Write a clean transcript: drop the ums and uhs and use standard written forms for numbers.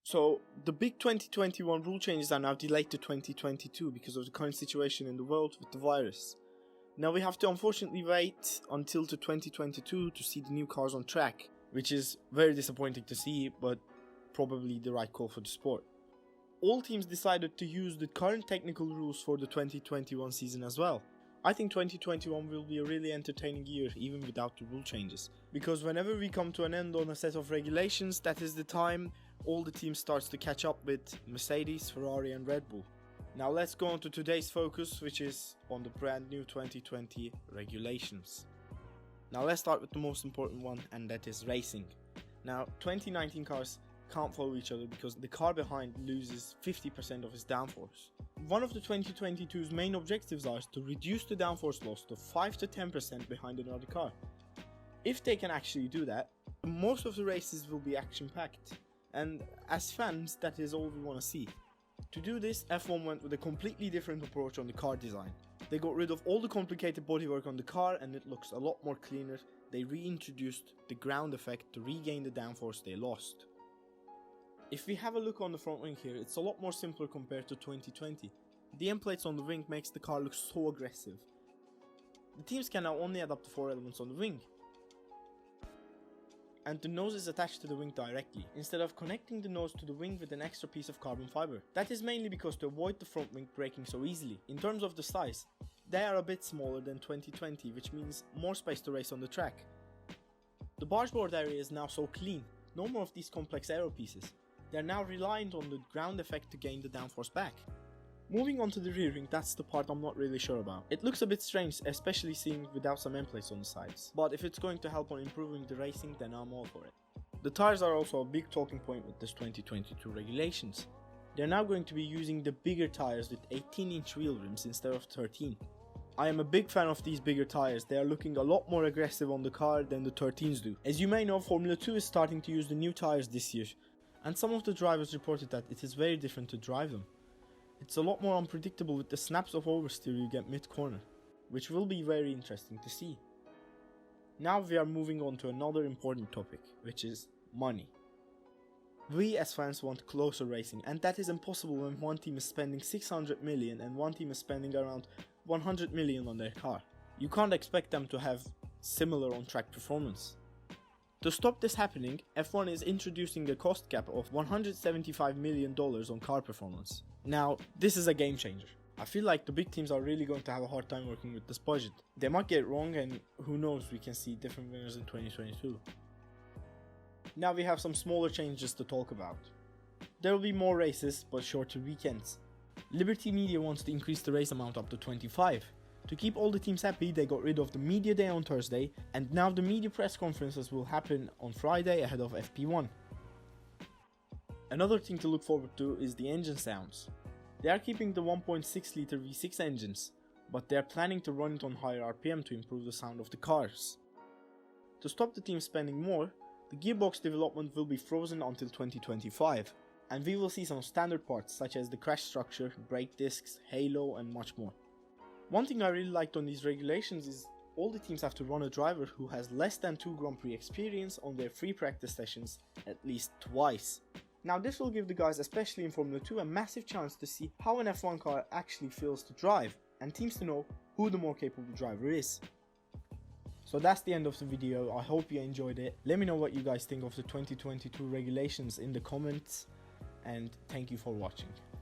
So the big 2021 rule changes are now delayed to 2022 because of the current situation in the world with the virus. Now we have to unfortunately wait until to 2022 to see the new cars on track, which is very disappointing to see, but probably the right call for the sport. All teams decided to use the current technical rules for the 2021 season as well. I think 2021 will be a really entertaining year even without the rule changes, because whenever we come to an end on a set of regulations, that is the time all the teams starts to catch up with Mercedes, Ferrari and Red Bull. Now let's go on to today's focus, which is on the brand new 2020 regulations. Now let's start with the most important one, and that is racing. Now 2019 cars can't follow each other because the car behind loses 50% of its downforce. One of the 2022's main objectives are to reduce the downforce loss to 5 to 10% behind another car. If they can actually do that, most of the races will be action-packed, and as fans, that is all we want to see. To do this, F1 went with a completely different approach on the car design. They got rid of all the complicated bodywork on the car and it looks a lot more cleaner. They reintroduced the ground effect to regain the downforce they lost. If we have a look on the front wing here, it's a lot more simpler compared to 2020. The end plates on the wing makes the car look so aggressive. The teams can now only adapt the 4 elements on the wing. And the nose is attached to the wing directly, instead of connecting the nose to the wing with an extra piece of carbon fiber. That is mainly because to avoid the front wing breaking so easily. In terms of the size, they are a bit smaller than 2020, which means more space to race on the track. The bargeboard area is now so clean, no more of these complex aero pieces. They are now reliant on the ground effect to gain the downforce back. Moving on to the rear wing, that's the part I'm not really sure about. It looks a bit strange, especially seeing without some end plates on the sides. But if it's going to help on improving the racing, then I'm all for it. The tires are also a big talking point with this 2022 regulations. They're now going to be using the bigger tires with 18-inch wheel rims instead of 13. I am a big fan of these bigger tires. They are looking a lot more aggressive on the car than the 13s do. As you may know, Formula 2 is starting to use the new tires this year, and some of the drivers reported that it is very different to drive them. It's a lot more unpredictable with the snaps of oversteer you get mid-corner, which will be very interesting to see. Now we are moving on to another important topic, which is money. We as fans want closer racing, and that is impossible when one team is spending 600 million and one team is spending around 100 million on their car. You can't expect them to have similar on-track performance. To stop this happening, F1 is introducing a cost cap of $175 million on car performance. Now, this is a game changer. I feel like the big teams are really going to have a hard time working with this budget. They might get it wrong, and who knows, we can see different winners in 2022. Now we have some smaller changes to talk about. There will be more races, but shorter weekends. Liberty Media wants to increase the race amount up to 25. To keep all the teams happy, they got rid of the media day on Thursday, and now the media press conferences will happen on Friday ahead of FP1. Another thing to look forward to is the engine sounds. They are keeping the 1.6 litre V6 engines, but they are planning to run it on higher RPM to improve the sound of the cars. To stop the team spending more, the gearbox development will be frozen until 2025, and we will see some standard parts such as the crash structure, brake discs, halo and much more. One thing I really liked on these regulations is all the teams have to run a driver who has less than 2 Grand Prix experience on their free practice sessions at least twice. Now this will give the guys, especially in Formula 2, a massive chance to see how an F1 car actually feels to drive, and teams to know who the more capable driver is. So that's the end of the video. I hope you enjoyed it. Let me know what you guys think of the 2022 regulations in the comments, and thank you for watching.